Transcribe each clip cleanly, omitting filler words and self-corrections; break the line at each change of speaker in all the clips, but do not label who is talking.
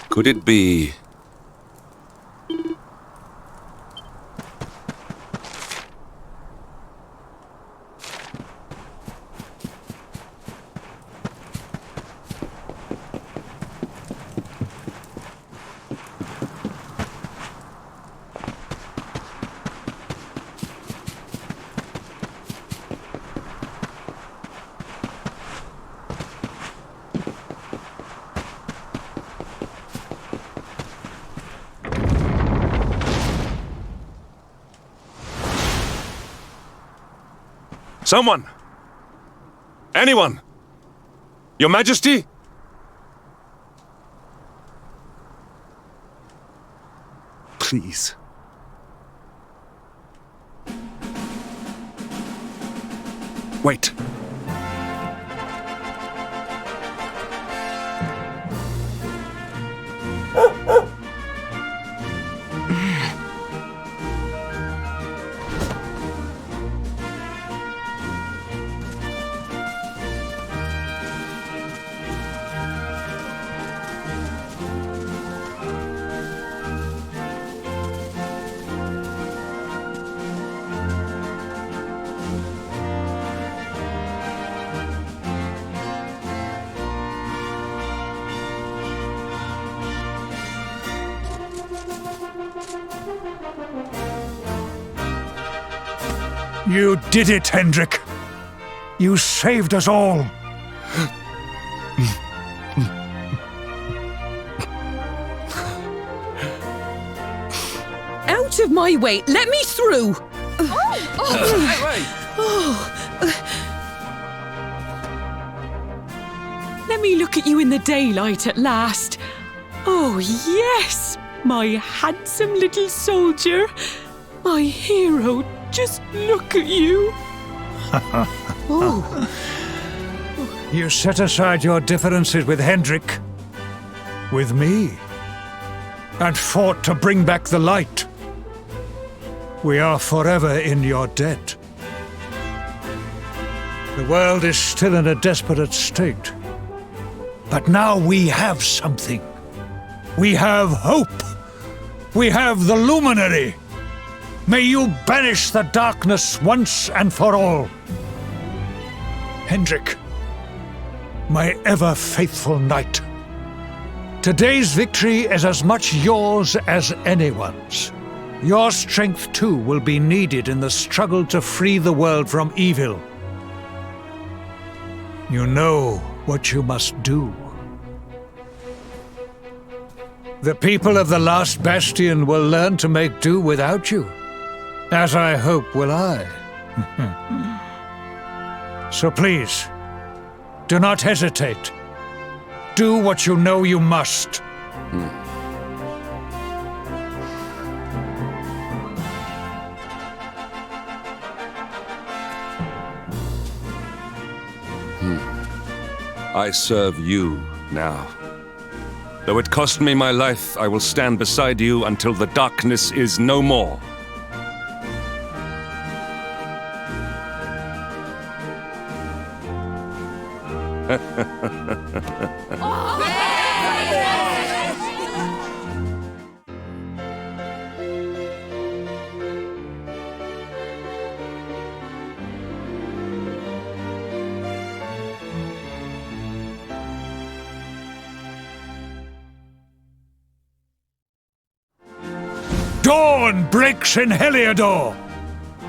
Could it be... Someone! Anyone! Your Majesty? Please. Wait.
You did it, Hendrik. You saved us all.
Out of my way! Let me through! Let me look at you in the daylight at last. Oh, yes! My handsome little soldier. My hero. Just look at you. Oh.
You set aside your differences with Hendrik, with me, and fought to bring back the light. We are forever in your debt. The world is still in a desperate state. But now we have something. We have hope. We have the Luminary. May you banish the darkness once and for all. Hendrik, my ever-faithful knight. Today's victory is as much yours as anyone's. Your strength, too, will be needed in the struggle to free the world from evil. You know what you must do. The people of the last bastion will learn to make do without you. As I hope will I. So please, do not hesitate. Do what you know you must.
I serve you now. Though it cost me my life, I will stand beside you until the darkness is no more.
Dawn breaks in Heliodor.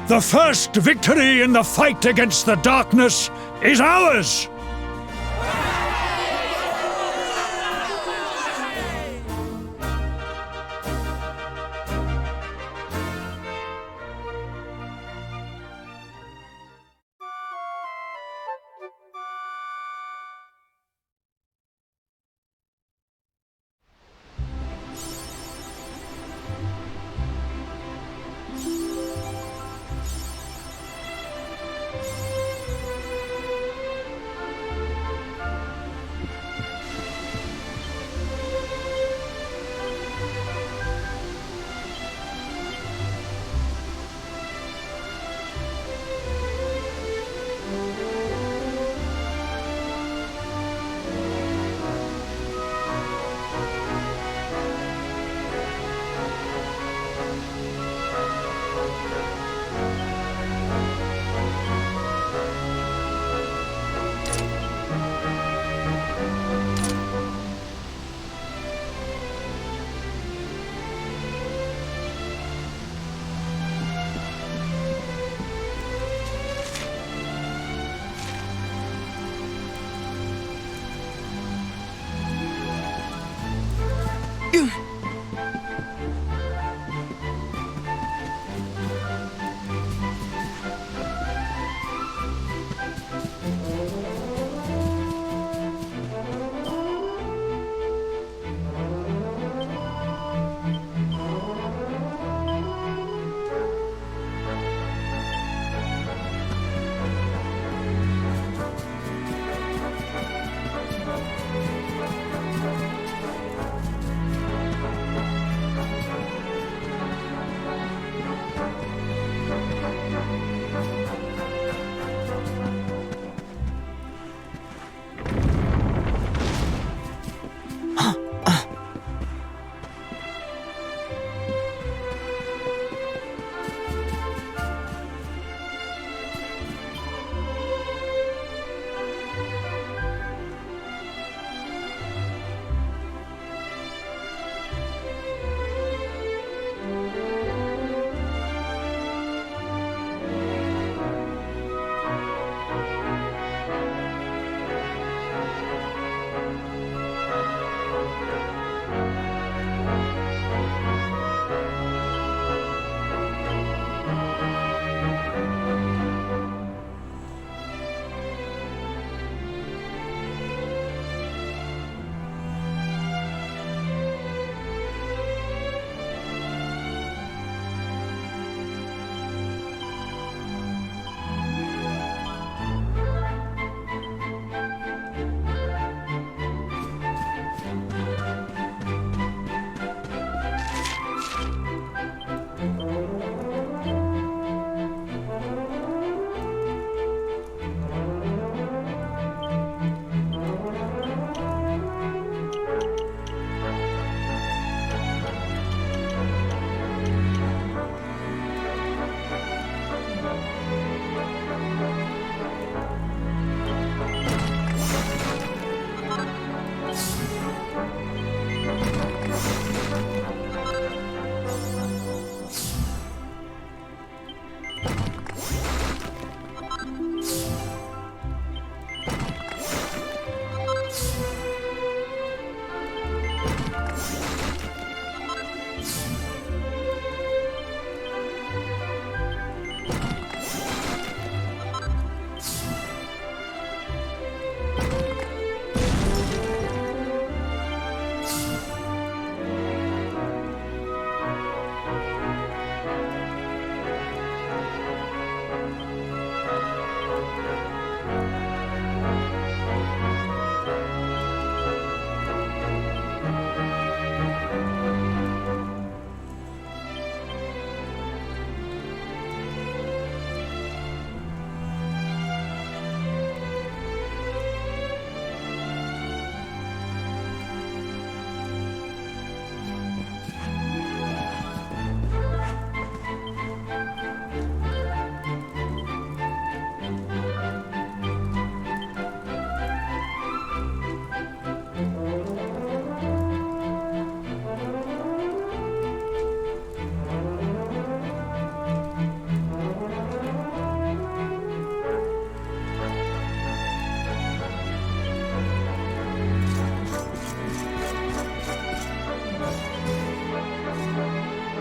The first victory in the fight against the darkness is ours!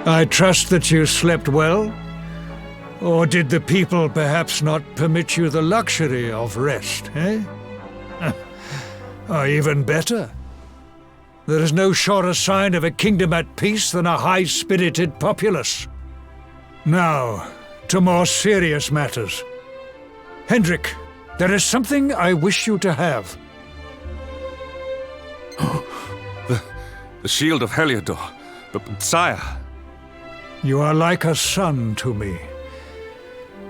I trust that you slept well? Or did the people perhaps not permit you the luxury of rest, eh? Or even better, there is no surer sign of a kingdom at peace than a high-spirited populace. Now, to more serious matters. Hendrik, there is something I wish you to have.
The shield of Heliodor. But, sire...
You are like a son to me.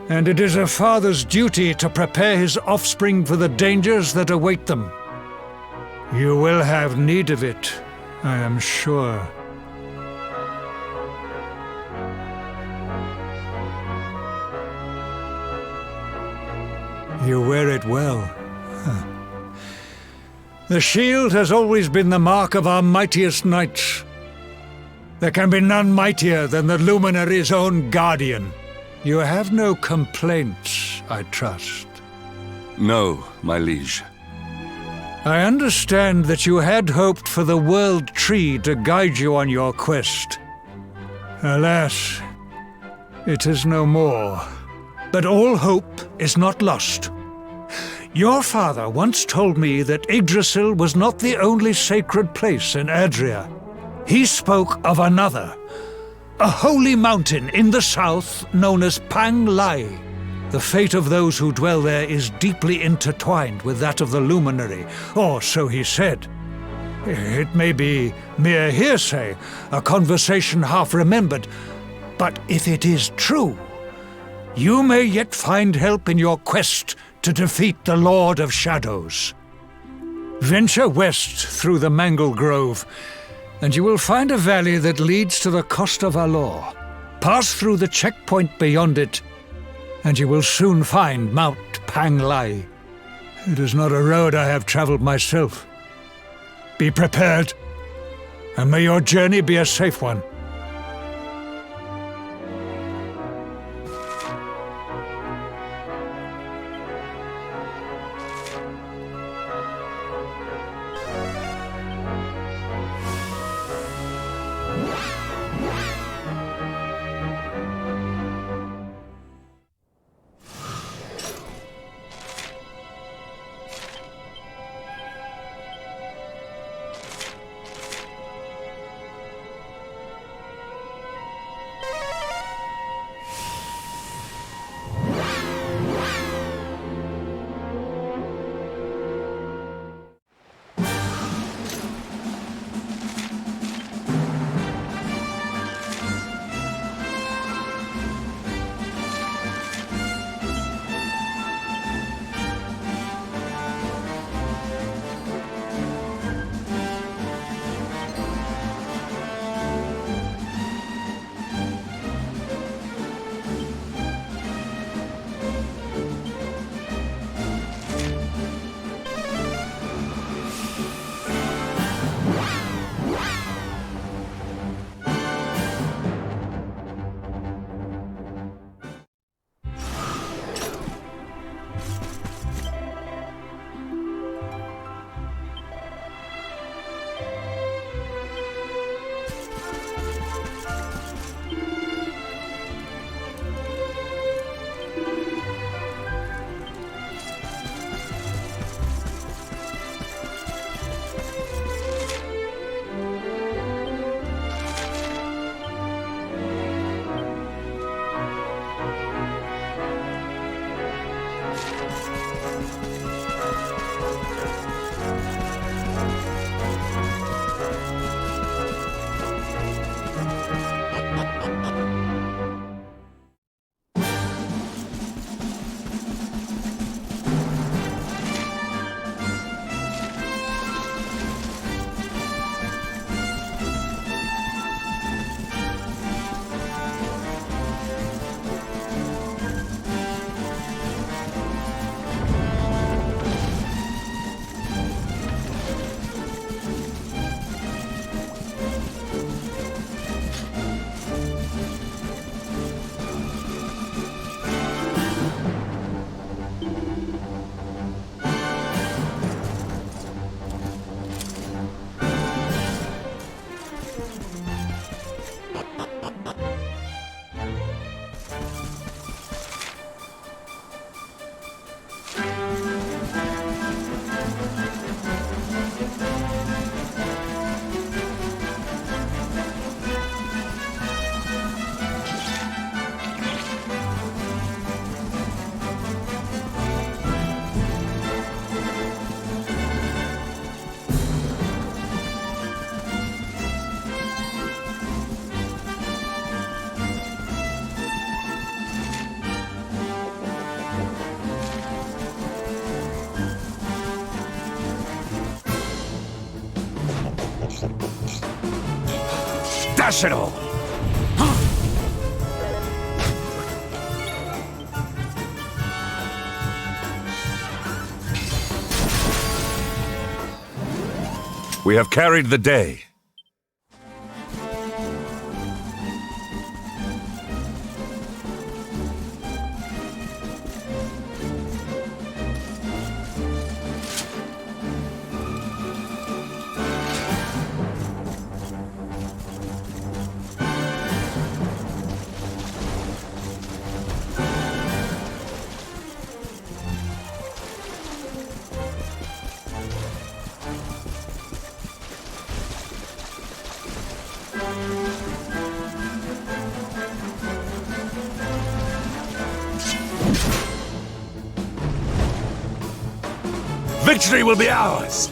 And it is a father's duty to prepare his offspring for the dangers that await them. You will have need of it, I am sure. You wear it well. The shield has always been the mark of our mightiest knights. There can be none mightier than the Luminary's own guardian. You have no complaints, I trust.
No, my liege.
I understand that you had hoped for the World Tree to guide you on your quest. Alas, it is no more. But all hope is not lost. Your father once told me that Yggdrasil was not the only sacred place in Adria. He spoke of another, a holy mountain in the south known as Pang Lai. The fate of those who dwell there is deeply intertwined with that of the Luminary, or so he said. It may be mere hearsay, a conversation half remembered, but if it is true, you may yet find help in your quest to defeat the Lord of Shadows. Venture west through the Mangle Grove, and you will find a valley that leads to the Coast of Alor. Pass through the checkpoint beyond it, and you will soon find Mount Pang Lai. It is not a road I have traveled myself. Be prepared, and may your journey be a safe one.
crash it all! We have carried the day. Victory will be ours!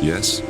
Yes?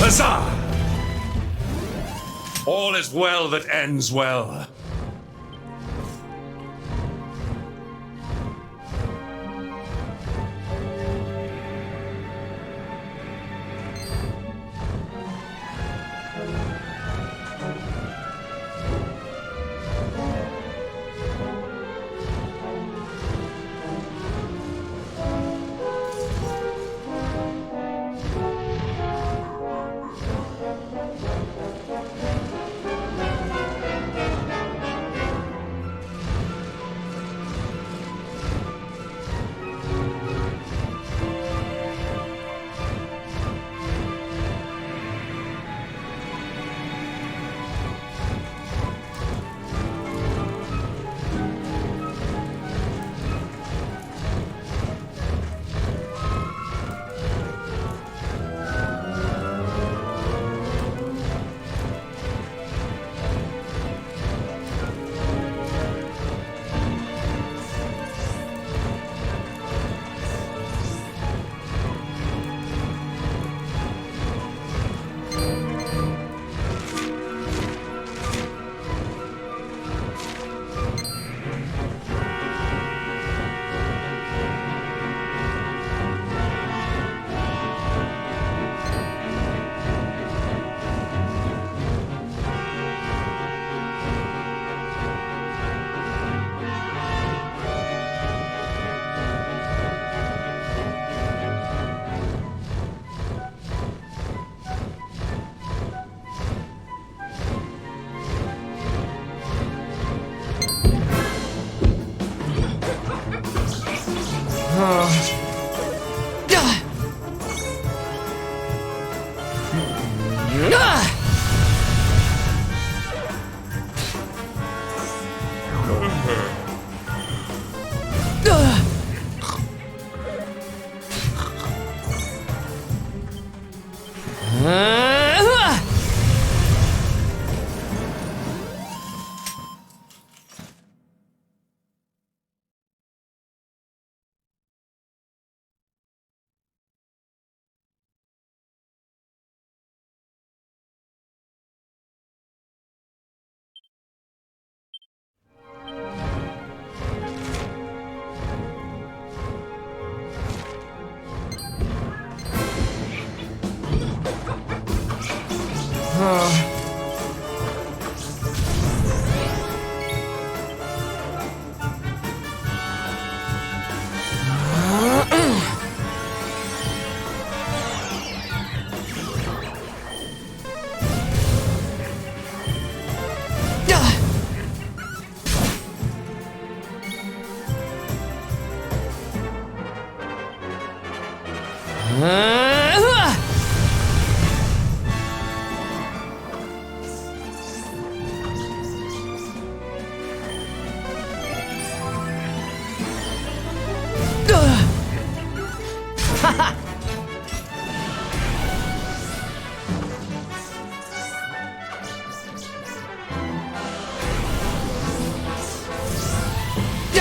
Huzzah! All is well that ends well.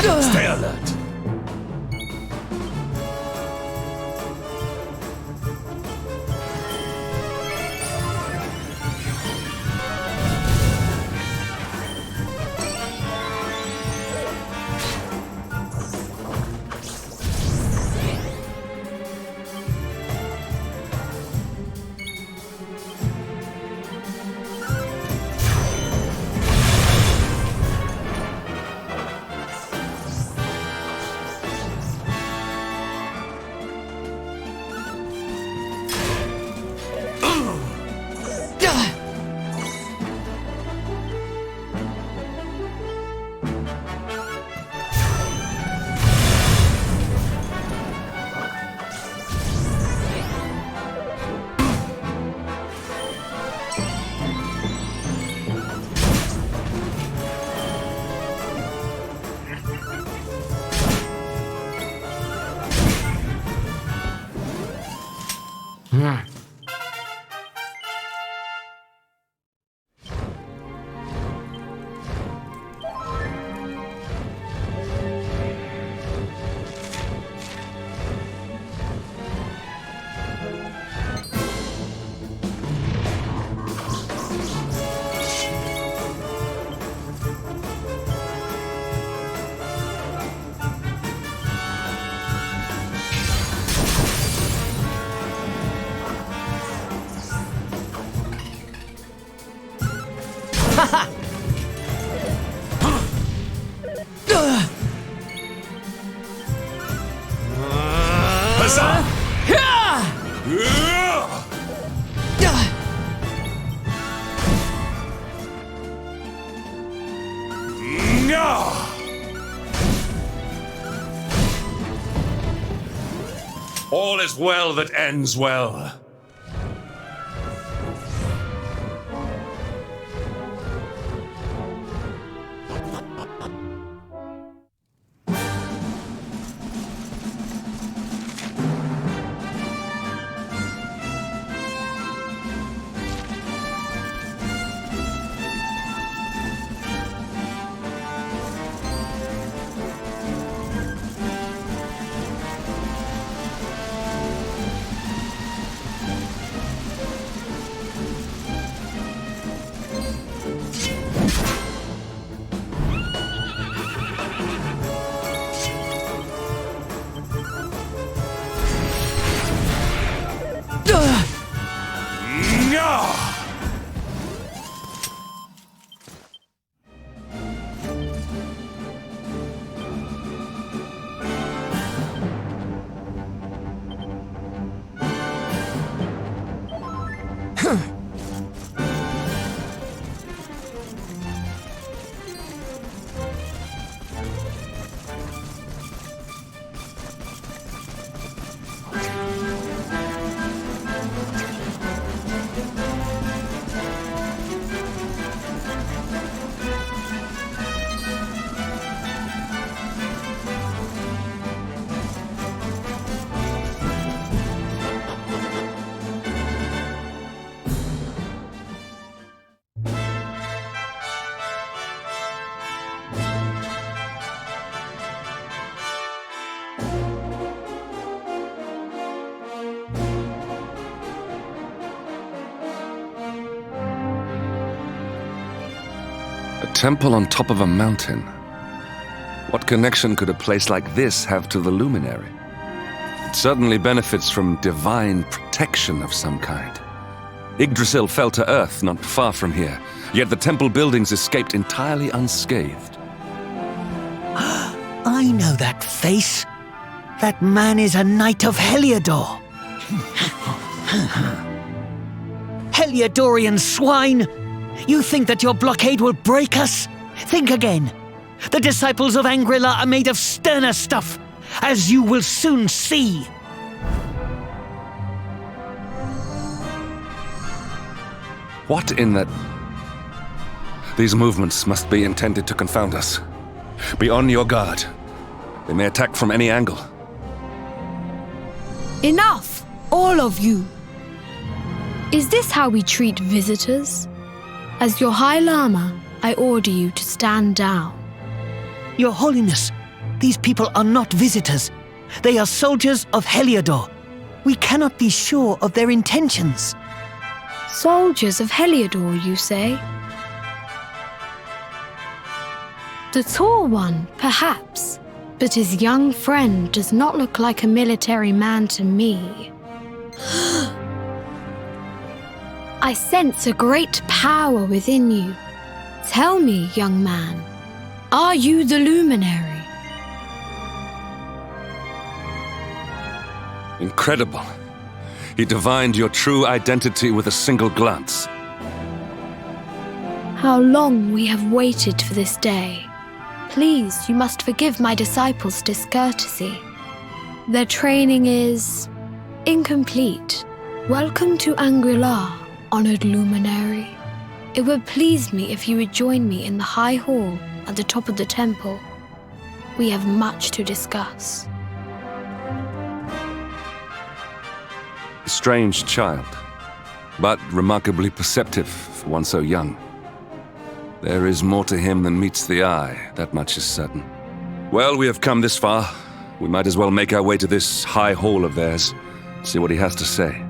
Stay alert.
Huzzah! All is well that ends well. A temple on top of a mountain. What connection could a place like this have to the luminary? It certainly benefits from divine protection of some kind. Yggdrasil fell to earth not far from here, yet the temple buildings escaped entirely unscathed.
I know that face. That man is a knight of Heliodor. Heliodorian swine! You think that your blockade will break us? Think again. The disciples of Angri-La are made of sterner stuff, as you will soon see.
What in the... These movements must be intended to confound us. Be on your guard. They may attack from any angle.
Enough, all of you. Is this how we treat visitors? As your High Lama, I order you to stand down.
Your Holiness, these people are not visitors. They are soldiers of Heliodor. We cannot be sure of their intentions.
Soldiers of Heliodor, you say? The tall one, perhaps, but his young friend does not look like a military man to me. I sense a great power within you. Tell me, young man, are you the luminary?
Incredible. He divined your true identity with a single glance.
How long we have waited for this day. Please, you must forgive my disciples' discourtesy. Their training is incomplete. Welcome to Angri-La, honored luminary. It would please me if you would join me in the high hall at the top of the temple. We have much to discuss.
A strange child, but remarkably perceptive for one so young. There is more to him than meets the eye, that much is certain. Well, we have come this far. We might as well make our way to this high hall of theirs, see what he has to say.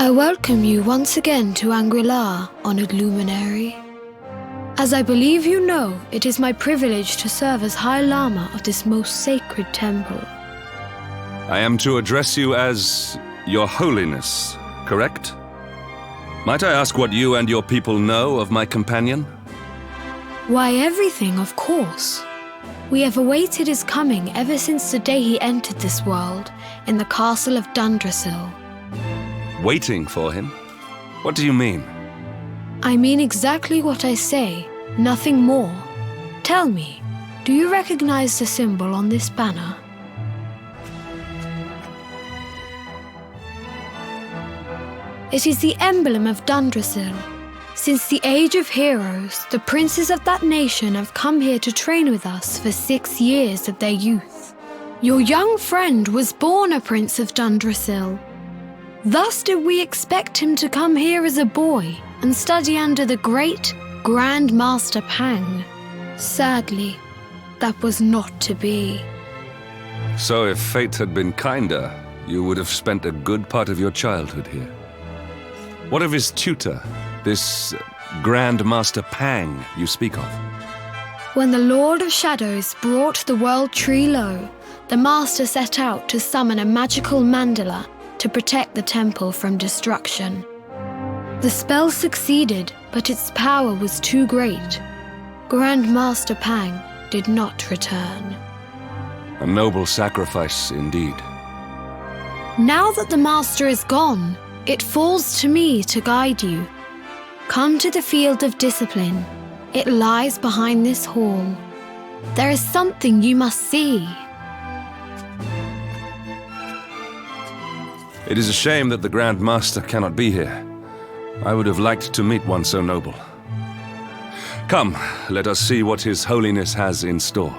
I welcome you once again to Angri-La, honored luminary. As I believe you know, it is my privilege to serve as High Lama of this most sacred temple.
I am to address you as Your Holiness, correct? Might I ask what you and your people know of my companion?
Why, everything, of course. We have awaited his coming ever since the day he entered this world in the castle of Dundrasil.
Waiting for him? What do you mean?
I mean exactly what I say, nothing more. Tell me, do you recognize the symbol on this banner? It is the emblem of Dundrasil. Since the Age of Heroes, the princes of that nation have come here to train with us for 6 years of their youth. Your young friend was born a prince of Dundrasil. Thus did we expect him to come here as a boy and study under the great Grand Master Pang. Sadly, that was not to be.
So if fate had been kinder, you would have spent a good part of your childhood here. What of his tutor, this Grand Master Pang you speak of?
When the Lord of Shadows brought the world tree low, the Master set out to summon a magical mandala to protect the temple from destruction. The spell succeeded, but its power was too great. Grand Master Pang did not return.
A noble sacrifice indeed.
Now that the Master is gone, it falls to me to guide you. Come to the field of discipline. It lies behind this hall. There is something you must see.
It is a shame that the Grand Master cannot be here. I would have liked to meet one so noble. Come, let us see what His Holiness has in store.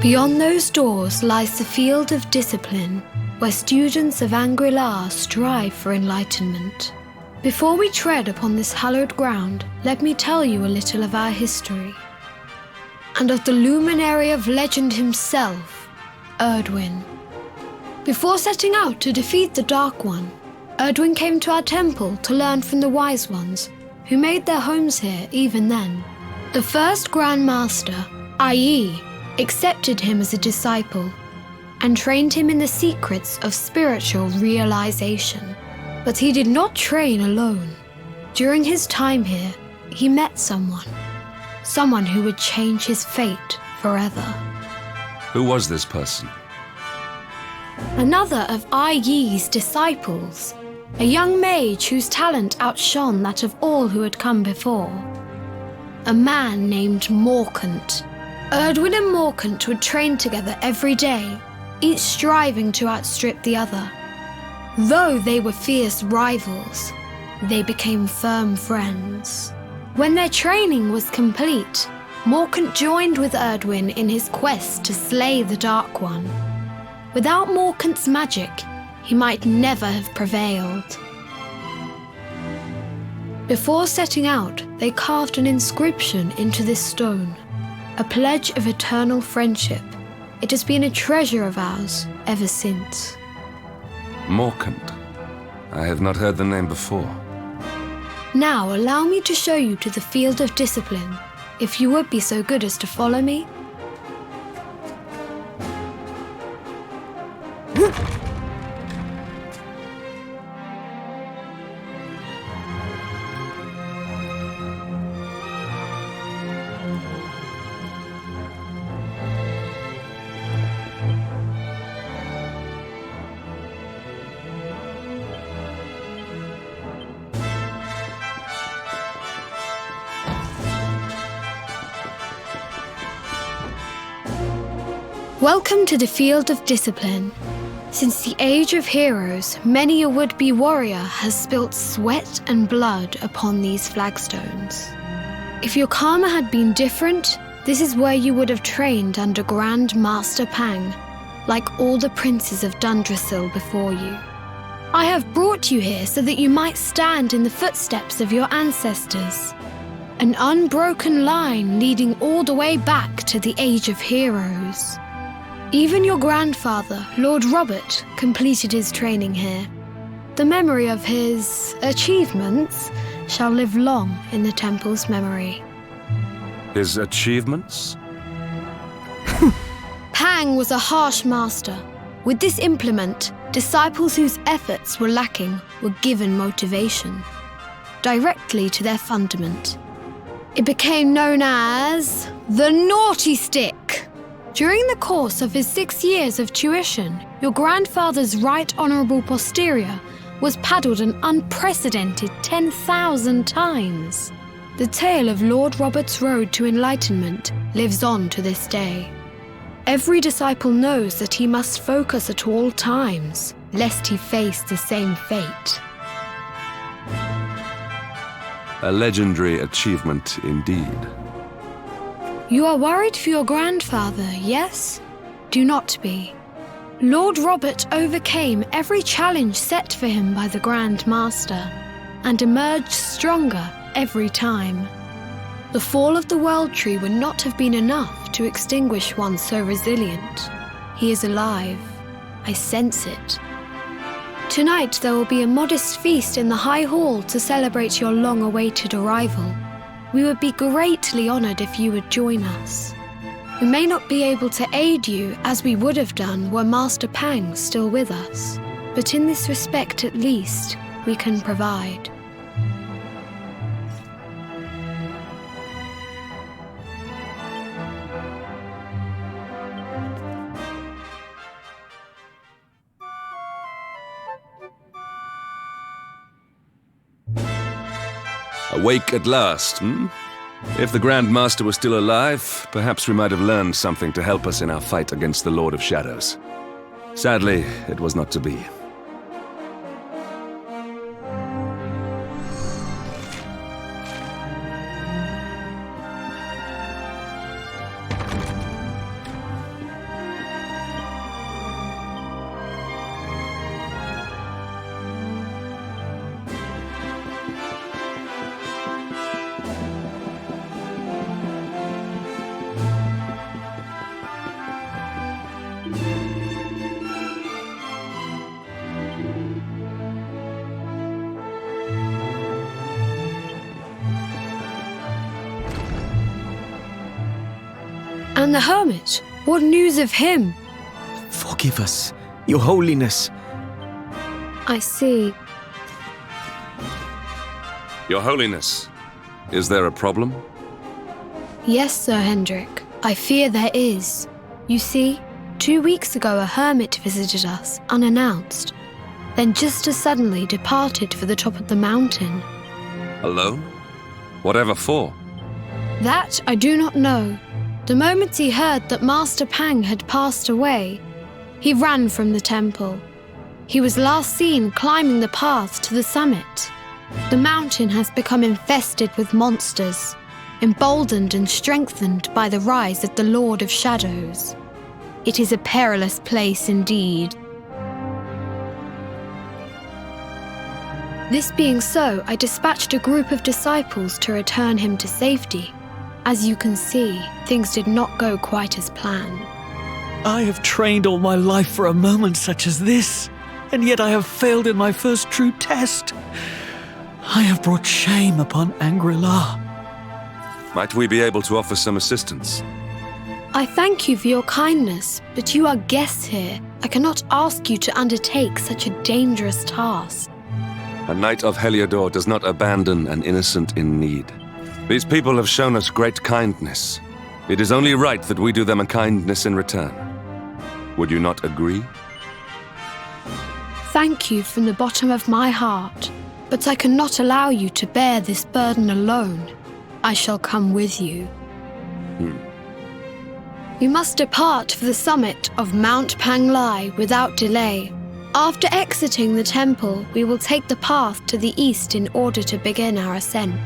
Beyond those doors lies the field of discipline, where students of Angri-La strive for enlightenment. Before we tread upon this hallowed ground, let me tell you a little of our history, and of the luminary of legend himself, Erdwin. Before setting out to defeat the Dark One, Erdwin came to our temple to learn from the Wise Ones, who made their homes here even then. The first Grand Master, i.e., accepted him as a disciple and trained him in the secrets of spiritual realization. But he did not train alone. During his time here, he met someone who would change his fate forever.
Who was this person?
Another of I-Yi's disciples, a young mage whose talent outshone that of all who had come before. A man named Morkant. Erdwin and Morkant would train together every day, each striving to outstrip the other. Though they were fierce rivals, they became firm friends. When their training was complete, Morkant joined with Erdwin in his quest to slay the Dark One. Without Morkant's magic, he might never have prevailed. Before setting out, they carved an inscription into this stone, a pledge of eternal friendship, It has been a treasure of ours ever since.
Morkant. I have not heard the name before.
Now allow me to show you to the field of discipline, if you would be so good as to follow me. Welcome to the field of discipline. Since the age of heroes, many a would-be warrior has spilt sweat and blood upon these flagstones. If your karma had been different, this is where you would have trained under Grand Master Pang, like all the princes of Dundrasil before you. I have brought you here so that you might stand in the footsteps of your ancestors. An unbroken line leading all the way back to the age of heroes. Even your grandfather, Lord Robert, completed his training here. The memory of his achievements shall live long in the temple's memory.
His achievements?
Pang was a harsh master. With this implement, disciples whose efforts were lacking were given motivation, directly to their fundament. It became known as the Naughty Stick. During the course of his 6 years of tuition, your grandfather's right honourable posterior was paddled an unprecedented 10,000 times. The tale of Lord Robert's road to enlightenment lives on to this day. Every disciple knows that he must focus at all times, lest he face the same fate.
A legendary achievement indeed.
You are worried for your grandfather, yes? Do not be. Lord Robert overcame every challenge set for him by the Grand Master, and emerged stronger every time. The fall of the World Tree would not have been enough to extinguish one so resilient. He is alive. I sense it. Tonight there will be a modest feast in the High Hall to celebrate your long-awaited arrival. We would be greatly honoured if you would join us. We may not be able to aid you as we would have done were Master Pang still with us, but in this respect at least, we can provide.
Awake at last, hmm? If the Grand Master was still alive, perhaps we might have learned something to help us in our fight against the Lord of Shadows. Sadly, it was not to be.
And the hermit? What news of him?
Forgive us, Your Holiness.
I see.
Your Holiness, is there a problem?
Yes, Sir Hendrik. I fear there is. You see, 2 weeks ago a hermit visited us, unannounced, then just as suddenly departed for the top of the mountain.
Alone? Whatever for?
That I do not know. The moment he heard that Master Pang had passed away, he ran from the temple. He was last seen climbing the path to the summit. The mountain has become infested with monsters, emboldened and strengthened by the rise of the Lord of Shadows. It is a perilous place indeed. This being so, I dispatched a group of disciples to return him to safety. As you can see, things did not go quite as planned.
I have trained all my life for a moment such as this, and yet I have failed in my first true test. I have brought shame upon Angri-La.
Might we be able to offer some assistance?
I thank you for your kindness, but you are guests here. I cannot ask you to undertake such a dangerous task.
A knight of Heliodor does not abandon an innocent in need. These people have shown us great kindness. It is only right that we do them a kindness in return. Would you not agree?
Thank you from the bottom of my heart, but I cannot allow you to bear this burden alone. I shall come with you. You must depart for the summit of Mount Panglai without delay. After exiting the temple, we will take the path to the east in order to begin our ascent.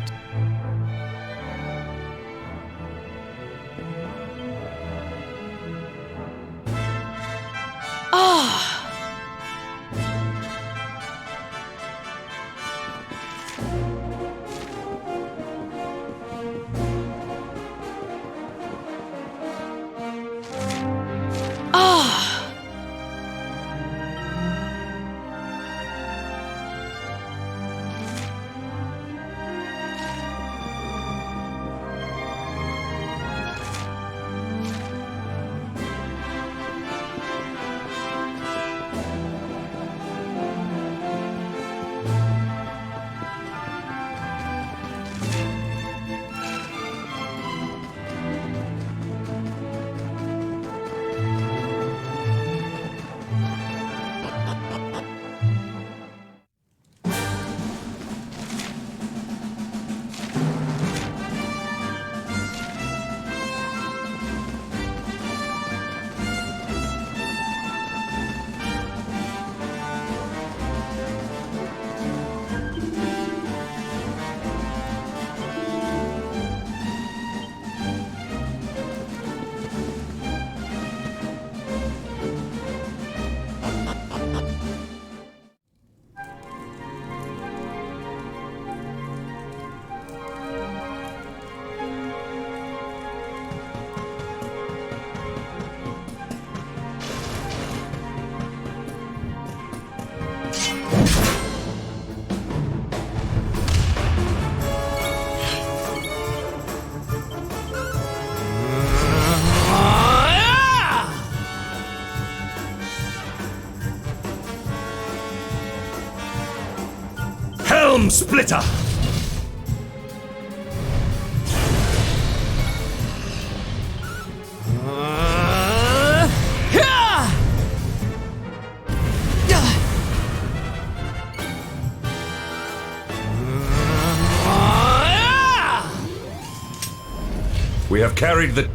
Splitter! We have carried the...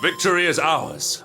Victory is ours.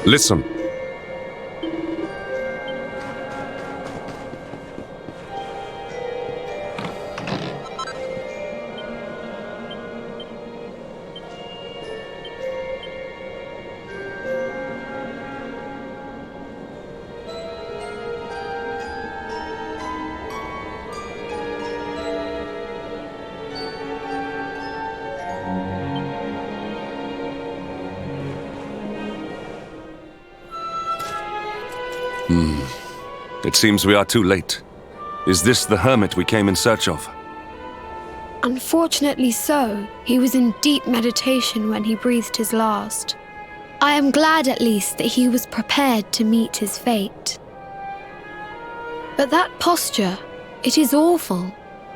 Listen. It seems we are too late. Is this the hermit we came in search of?
Unfortunately so. He was in deep meditation when he breathed his last. I am glad at least that he was prepared to meet his fate. But that posture, it is awful.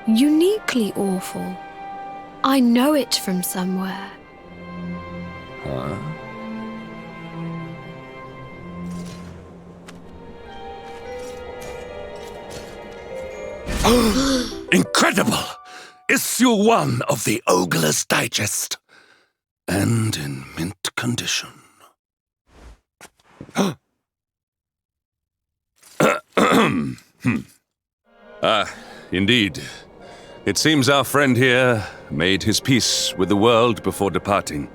Uniquely awful. I know it from somewhere.
Huh?
Incredible! Issue 1 of the Ogler's Digest. And in mint condition.
Indeed. It seems our friend here made his peace with the world before departing.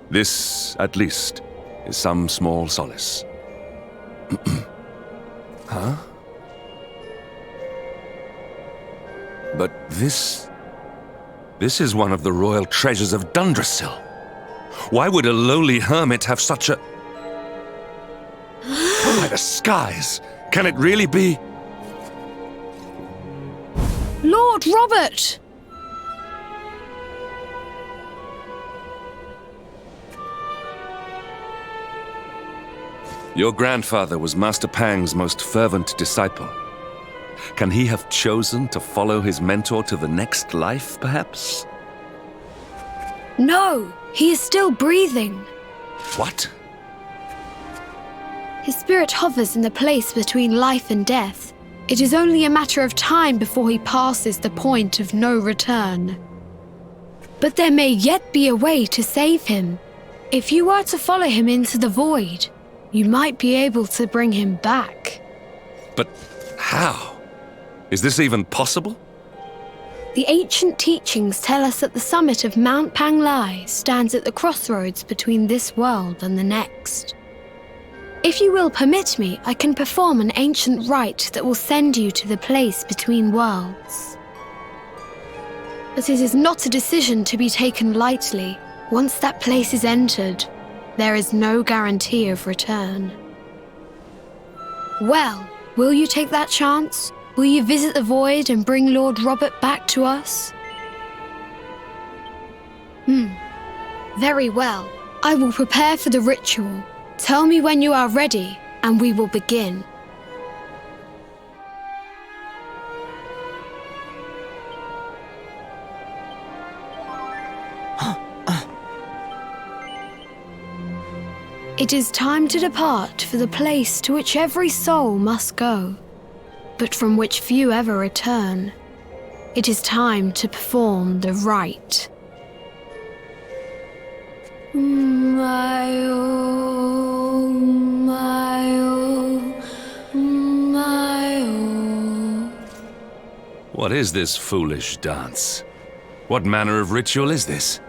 This, at least, is some small solace. Huh? But this is one of the royal treasures of Dundrasil. Why would a lowly hermit have such a... Oh, by the skies! Can it really be?
Lord Robert!
Your grandfather was Master Pang's most fervent disciple. Can he have chosen to follow his mentor to the next life, perhaps?
No, he is still breathing.
What?
His spirit hovers in the place between life and death. It is only a matter of time before he passes the point of no return. But there may yet be a way to save him. If you were to follow him into the void, you might be able to bring him back.
But how? Is this even possible?
The ancient teachings tell us that the summit of Mount Panglai stands at the crossroads between this world and the next. If you will permit me, I can perform an ancient rite that will send you to the place between worlds. But it is not a decision to be taken lightly. Once that place is entered, there is no guarantee of return. Well, will you take that chance? Will you visit the void and bring Lord Robert back to us? Very well. I will prepare for the ritual. Tell me when you are ready, and we will begin. It is time to depart for the place to which every soul must go, but from which few ever return. It is time to perform the rite.
What is this foolish dance? What manner of ritual is this?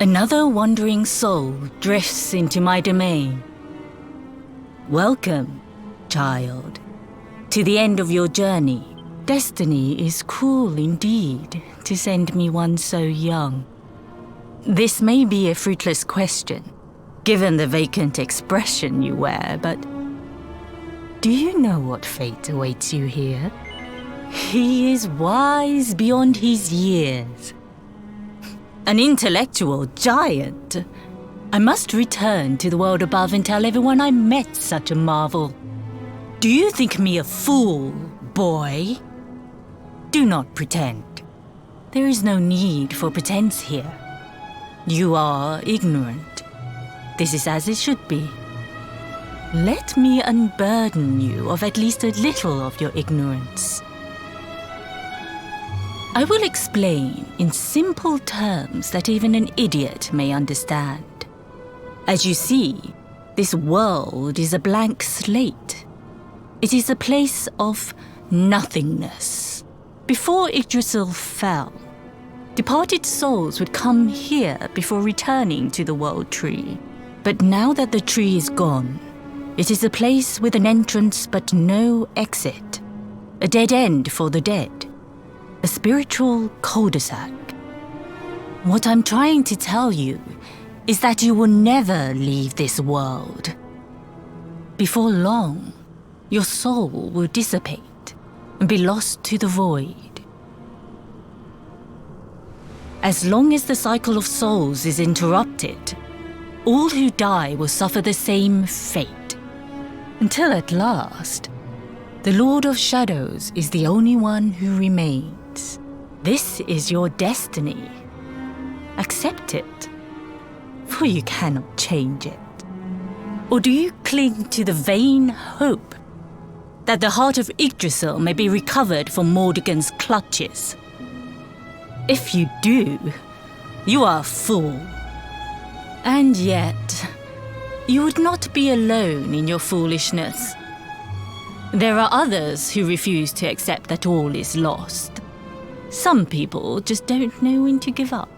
Another wandering soul drifts into my domain. Welcome, child, to the end of your journey. Destiny is cruel indeed to send me one so young. This may be a fruitless question, given the vacant expression you wear, but do you know what fate awaits you here? He is wise beyond his years. An intellectual giant. I must return to the world above and tell everyone I met such a marvel. Do you think me a fool, boy? Do not pretend. There is no need for pretense here. You are ignorant. This is as it should be. Let me unburden you of at least a little of your ignorance. I will explain in simple terms that even an idiot may understand. As you see, this world is a blank slate. It is a place of nothingness. Before Yggdrasil fell, departed souls would come here before returning to the world tree. But now that the tree is gone, it is a place with an entrance but no exit. A dead end for the dead. A spiritual cul-de-sac. What I'm trying to tell you is that you will never leave this world. Before long, your soul will dissipate and be lost to the void. As long as the cycle of souls is interrupted, all who die will suffer the same fate. Until at last, the Lord of Shadows is the only one who remains. This is your destiny. Accept it, for you cannot change it. Or do you cling to the vain hope that the heart of Yggdrasil may be recovered from Mordegon's clutches? If you do, you are a fool. And yet, you would not be alone in your foolishness. There are others who refuse to accept that all is lost. Some people just don't know when to give up.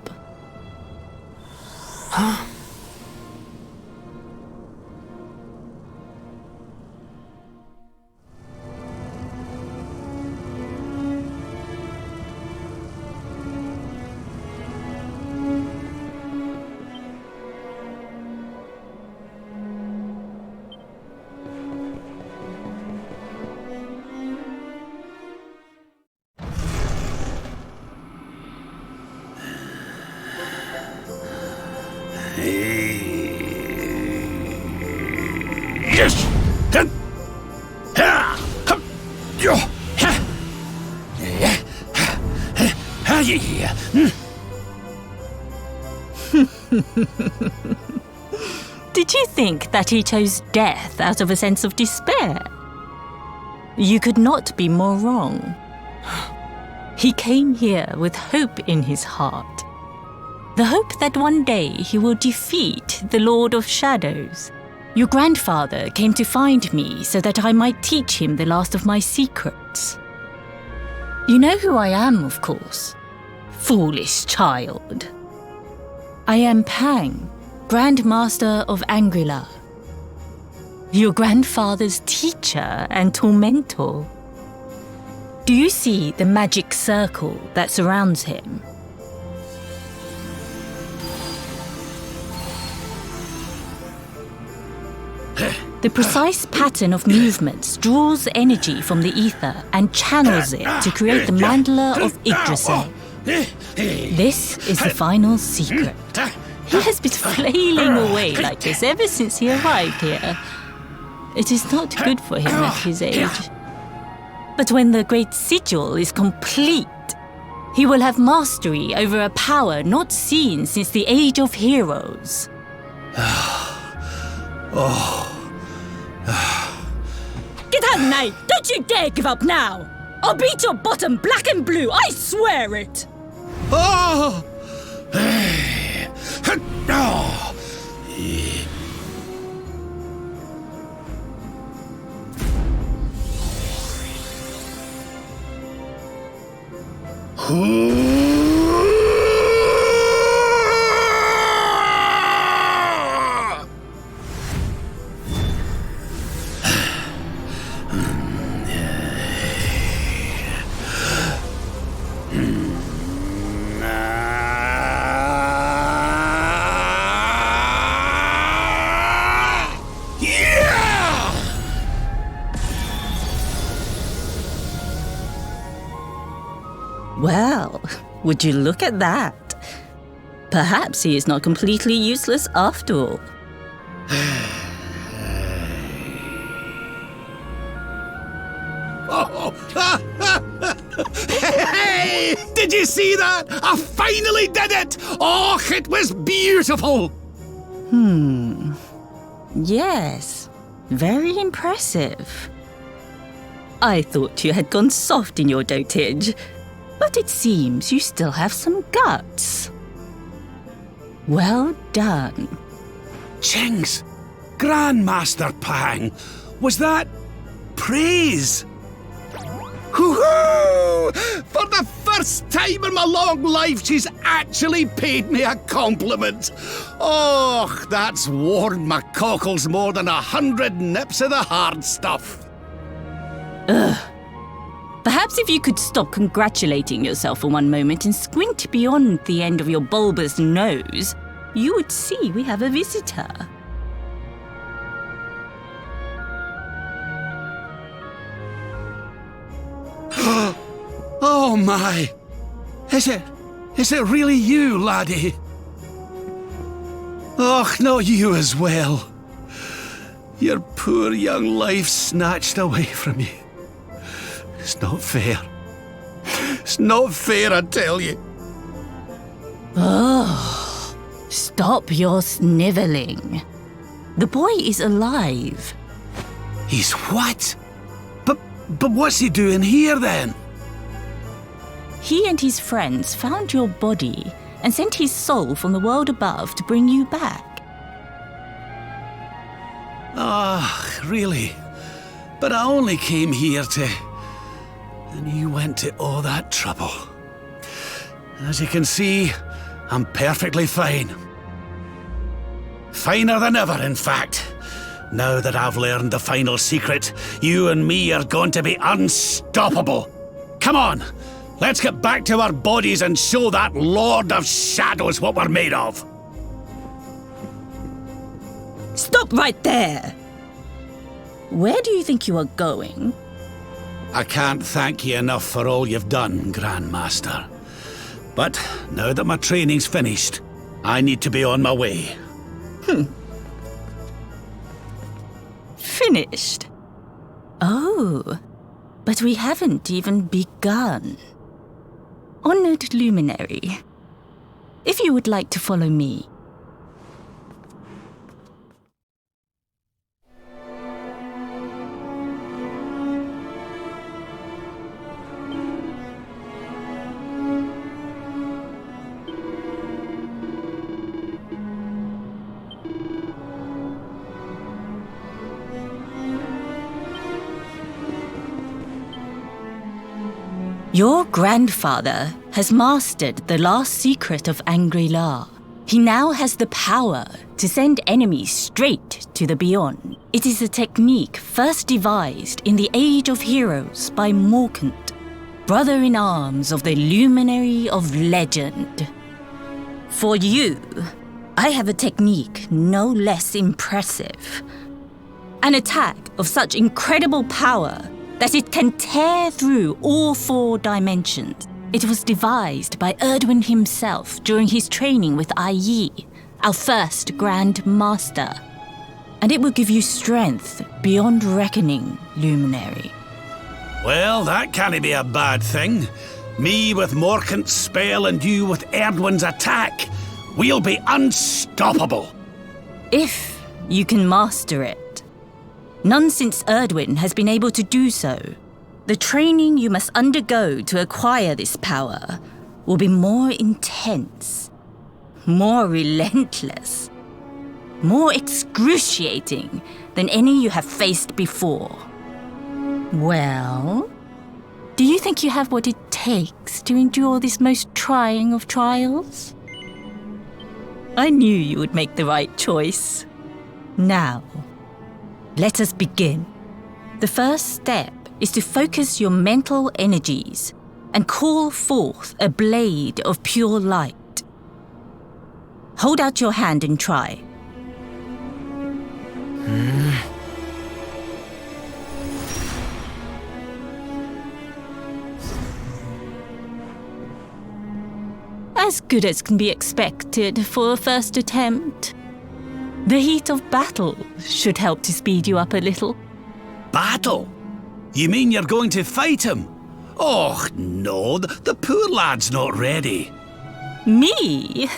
Yes!
Did you think that he chose death out of a sense of despair? You could not be more wrong. He came here with hope in his heart. The hope that one day he will defeat the Lord of Shadows. Your grandfather came to find me so that I might teach him the last of my secrets. You know who I am, of course. Foolish child. I am Pang, Grand Master of Angrila. Your grandfather's teacher and tormentor. Do you see the magic circle that surrounds him? The precise pattern of movements draws energy from the ether and channels it to create the mandala of Yggdrasil. This is the final secret. He has been flailing away like this ever since he arrived here. It is not good for him at his age. But when the great sigil is complete, he will have mastery over a power not seen since the Age of Heroes. Get out, Nay! Don't you dare give up now! I'll beat your bottom black and blue, I swear it!
Oh!
Well, would you look at that? Perhaps he is not completely useless after all.
Hey! Did you see that? I finally did it! Oh, it was beautiful!
Yes, very impressive. I thought you had gone soft in your dotage, but it seems you still have some guts. Well done.
Chings! Grandmaster Pang! Was that praise? Hoo-hoo! For the first time in my long life, she's actually paid me a compliment. Oh, that's warmed my cockles more than 100 nips of the hard stuff.
Perhaps if you could stop congratulating yourself for one moment and squint beyond the end of your bulbous nose, you would see we have a visitor.
Oh my! Is it really you, laddie? Och, not you as well. Your poor young life snatched away from you. It's not fair. It's not fair, I tell you.
Oh, stop your snivelling. The boy is alive.
He's what? But what's he doing here then?
He and his friends found your body and sent his soul from the world above to bring you back.
Ah, really? But I only came here to... And you went to all that trouble. As you can see, I'm perfectly fine. Finer than ever, in fact. Now that I've learned the final secret, you and me are going to be unstoppable. Come on, let's get back to our bodies and show that Lord of Shadows what we're made of.
Stop right there! Where do you think you are going?
I can't thank you enough for all you've done, Grandmaster. But now that my training's finished, I need to be on my way.
Finished? Oh, but we haven't even begun. Honored Luminary, if you would like to follow me. Your grandfather has mastered the last secret of Angri-La. He now has the power to send enemies straight to the Beyond. It is a technique first devised in the Age of Heroes by Morkant, brother-in-arms of the Luminary of Legend. For you, I have a technique no less impressive. An attack of such incredible power that it can tear through all 4 dimensions. It was devised by Erdwin himself during his training with Yi, our first Grand Master. And it will give you strength beyond reckoning, Luminary.
Well, that can't be a bad thing. Me with Morkant's spell and you with Erdwin's attack. We'll be unstoppable.
If you can master it. None since Erdwin has been able to do so. The training you must undergo to acquire this power will be more intense, more relentless, more excruciating than any you have faced before. Well, do you think you have what it takes to endure this most trying of trials? I knew you would make the right choice. Now, let us begin. The first step is to focus your mental energies and call forth a blade of pure light. Hold out your hand and try. As good as can be expected for a first attempt. The heat of battle should help to speed you up a little.
Battle? You mean you're going to fight him? Oh, no, the poor lad's not ready.
Me?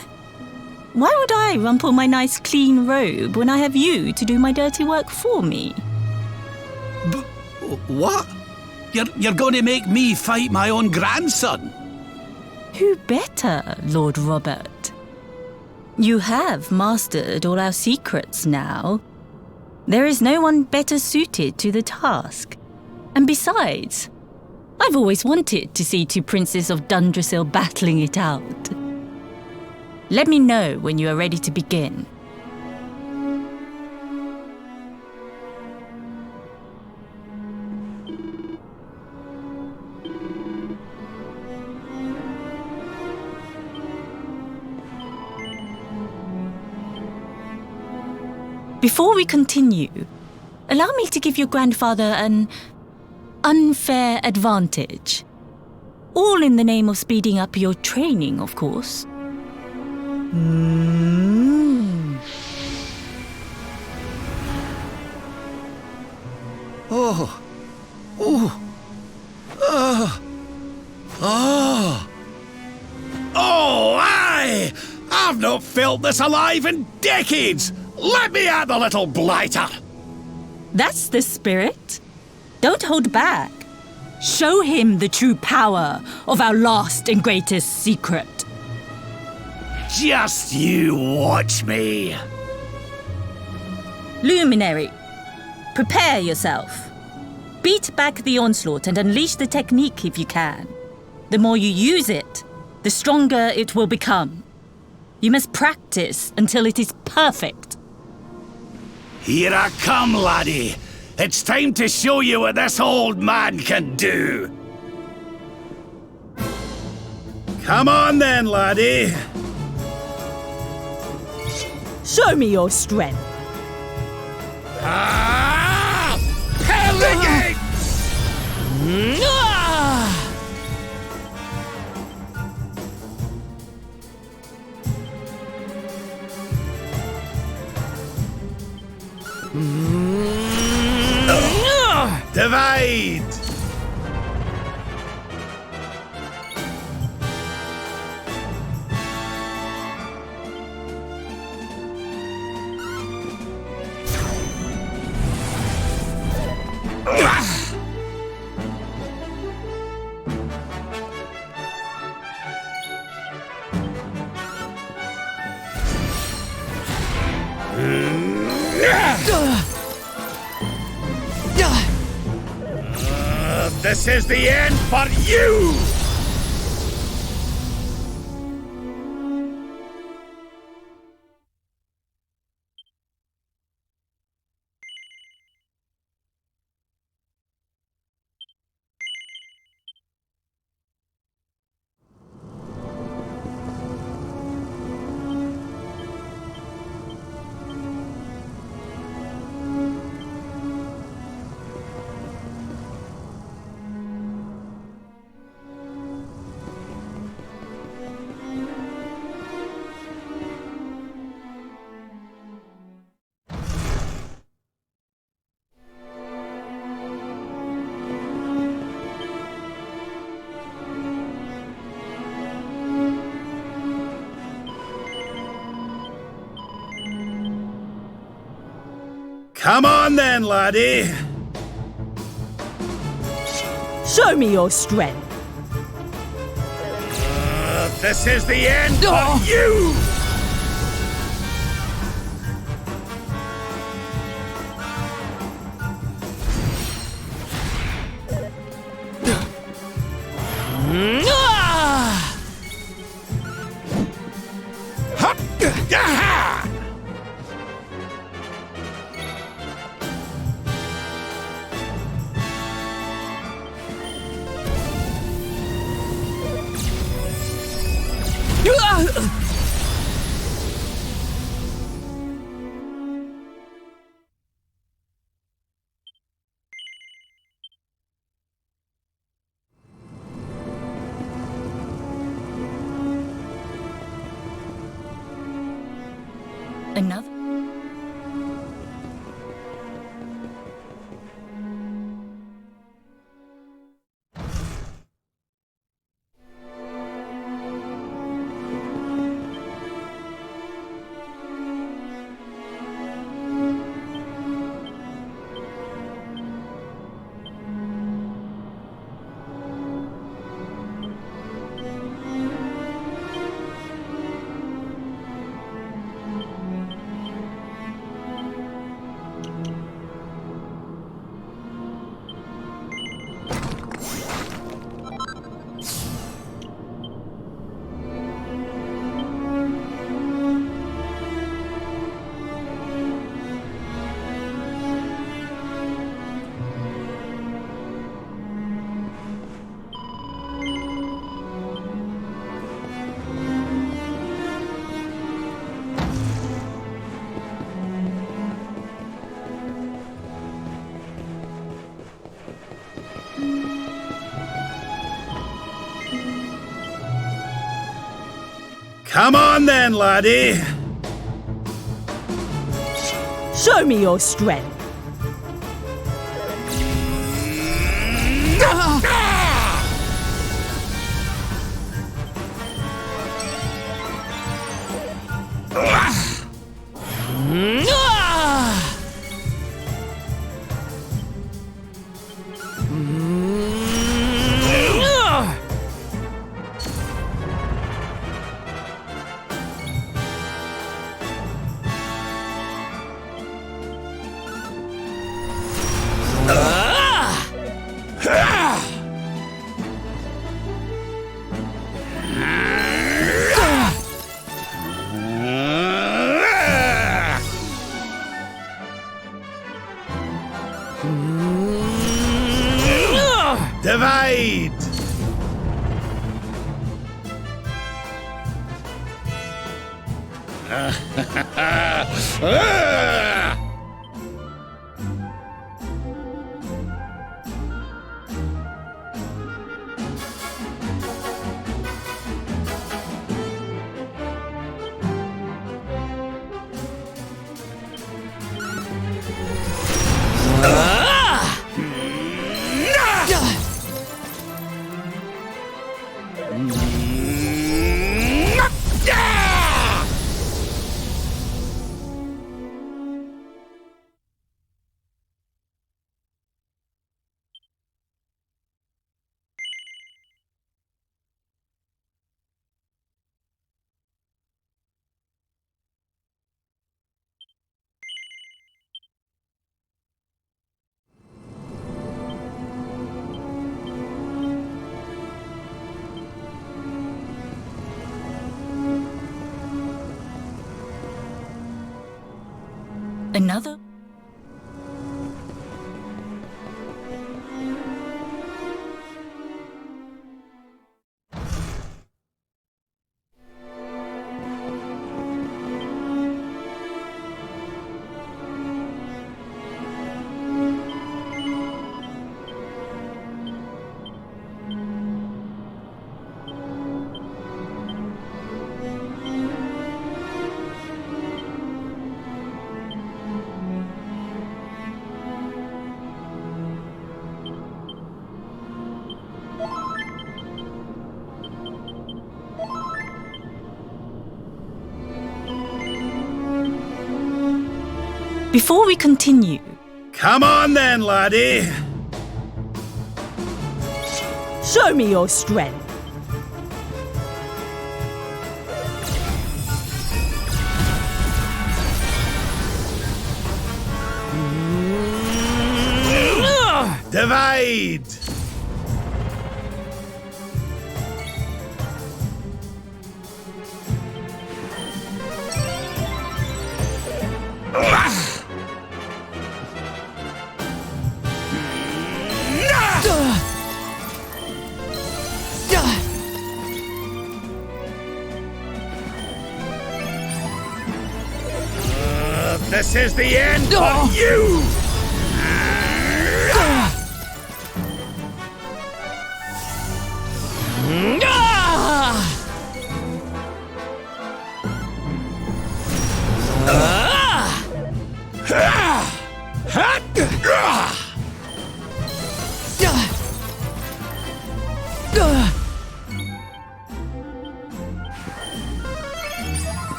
Why would I rumple my nice clean robe when I have you to do my dirty work for me?
What? You're going to make me fight my own grandson?
Who better, Lord Robert? You have mastered all our secrets now. There is no one better suited to the task. And besides, I've always wanted to see two princes of Dundrasil battling it out. Let me know when you are ready to begin. Before we continue, allow me to give your grandfather an unfair advantage. All in the name of speeding up your training, of course.
Oh, aye! I've not felt this alive in decades! Let me at the little blighter!
That's the spirit. Don't hold back. Show him the true power of our last and greatest secret.
Just you watch me.
Luminary, prepare yourself. Beat back the onslaught and unleash the technique if you can. The more you use it, the stronger it will become. You must practice until it is perfect.
Here I come, laddie. It's time to show you what this old man can do. Come on then, laddie.
Show me your strength.
Ah! Pelicans! Divide! This is the end for you! Come on then, laddie.
Show me your strength.
This is the end for you!
Another?
Come on then, laddie!
Show me your strength.
Divide!
Another? Before we continue...
Come on then, laddie!
Show me your strength.
Divide! This is the end for you!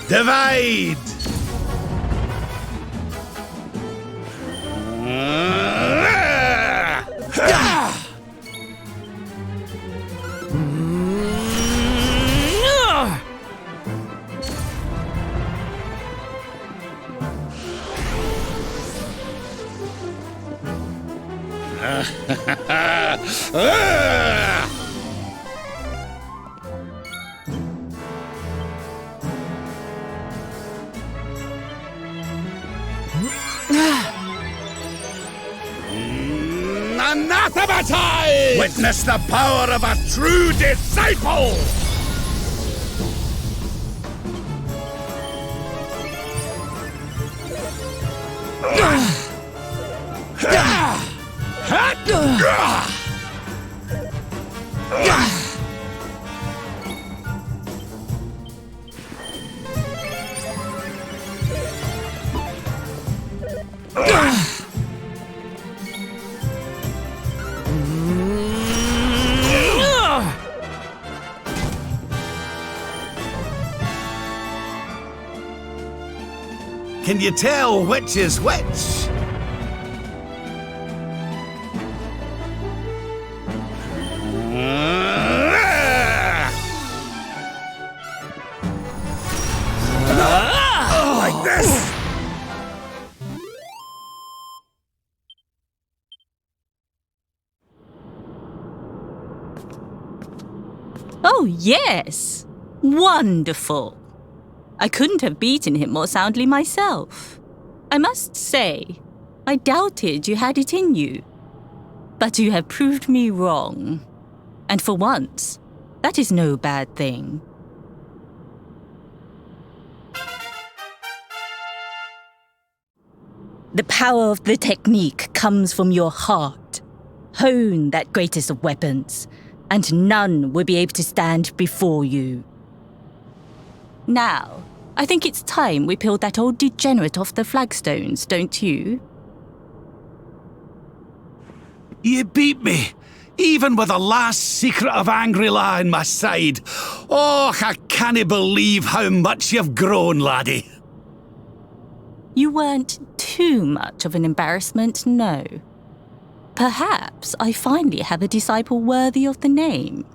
Divide! Anathematize! Witness the power of a true disciple! Can you tell which is which? Like this?
Oh, yes! Wonderful! I couldn't have beaten him more soundly myself. I must say, I doubted you had it in you. But you have proved me wrong. And for once, that is no bad thing. The power of the technique comes from your heart. Hone that greatest of weapons, and none will be able to stand before you. Now, I think it's time we peeled that old degenerate off the flagstones, don't you?
You beat me, even with the last secret of Angry-La in my side. Oh, I can't believe how much you've grown, laddie.
You weren't too much of an embarrassment, no. Perhaps I finally have a disciple worthy of the name.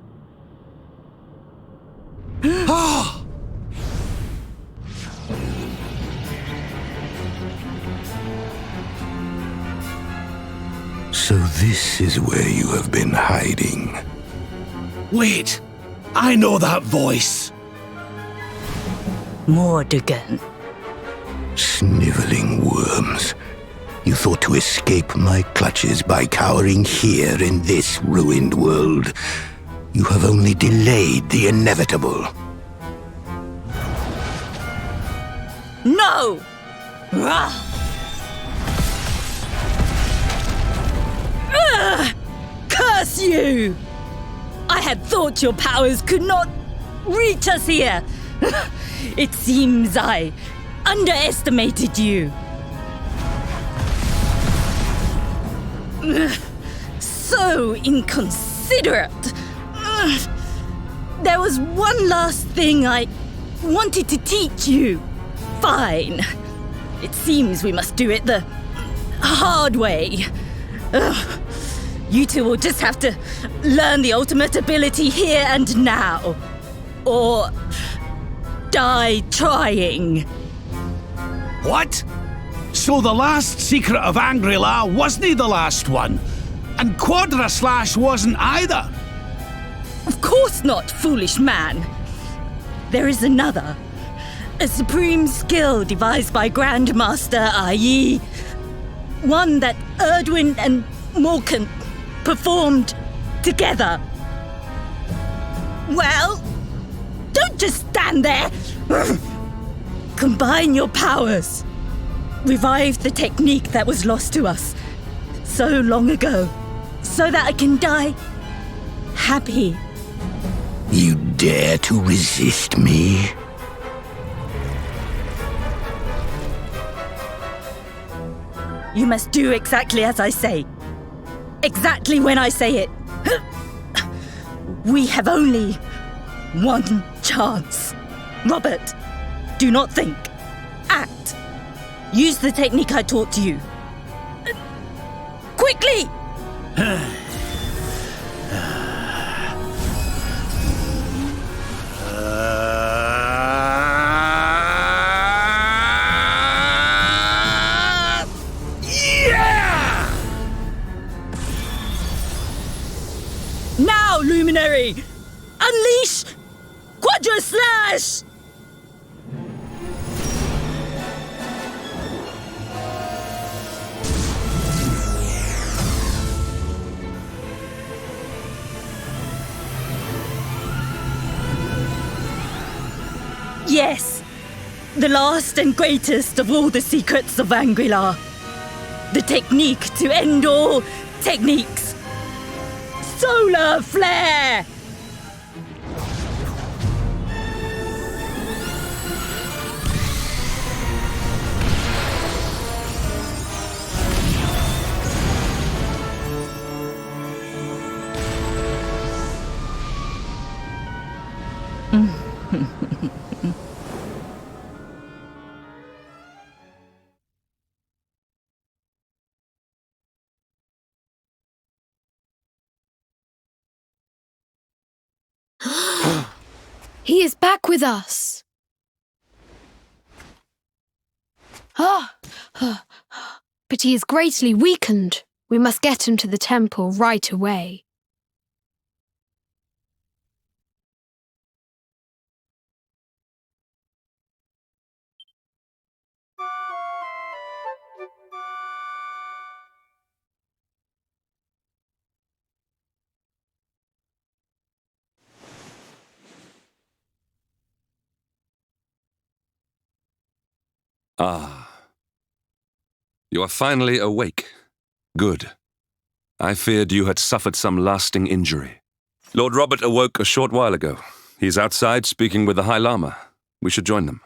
So this is where you have been hiding.
Wait, I know that voice.
Mordegon.
Sniveling worms. You thought to escape my clutches by cowering here in this ruined world. You have only delayed the inevitable.
No! Curse you! I had thought your powers could not reach us here. It seems I underestimated you. So inconsiderate. There was one last thing I wanted to teach you. Fine. It seems we must do it the hard way. You two will just have to learn the ultimate ability here and now. Or die trying.
What? So the last secret of Angry-La wasn't the last one? And Quadra Slash wasn't either?
Of course not, foolish man. There is another. A supreme skill devised by Grandmaster, i.e. one that Erdwin and Vulcan performed together. Well, don't just stand there. Combine your powers. Revive the technique that was lost to us so long ago, so that I can die happy.
You dare to resist me?
You must do exactly as I say. exactly when I say it. We have only one chance. Robert, do not think. Act. Use the technique I taught you. Quickly! Now, Luminary! Unleash Quadra Slash! Yes, the last and greatest of all the secrets of Angri-La. The technique to end all techniques. Solar Flare!
He is back with us. But he is greatly weakened. We must get him to the temple right away.
Ah. You are finally awake. Good. I feared you had suffered some lasting injury. Lord Robert awoke a short while ago. He's outside speaking with the High Lama. We should join them.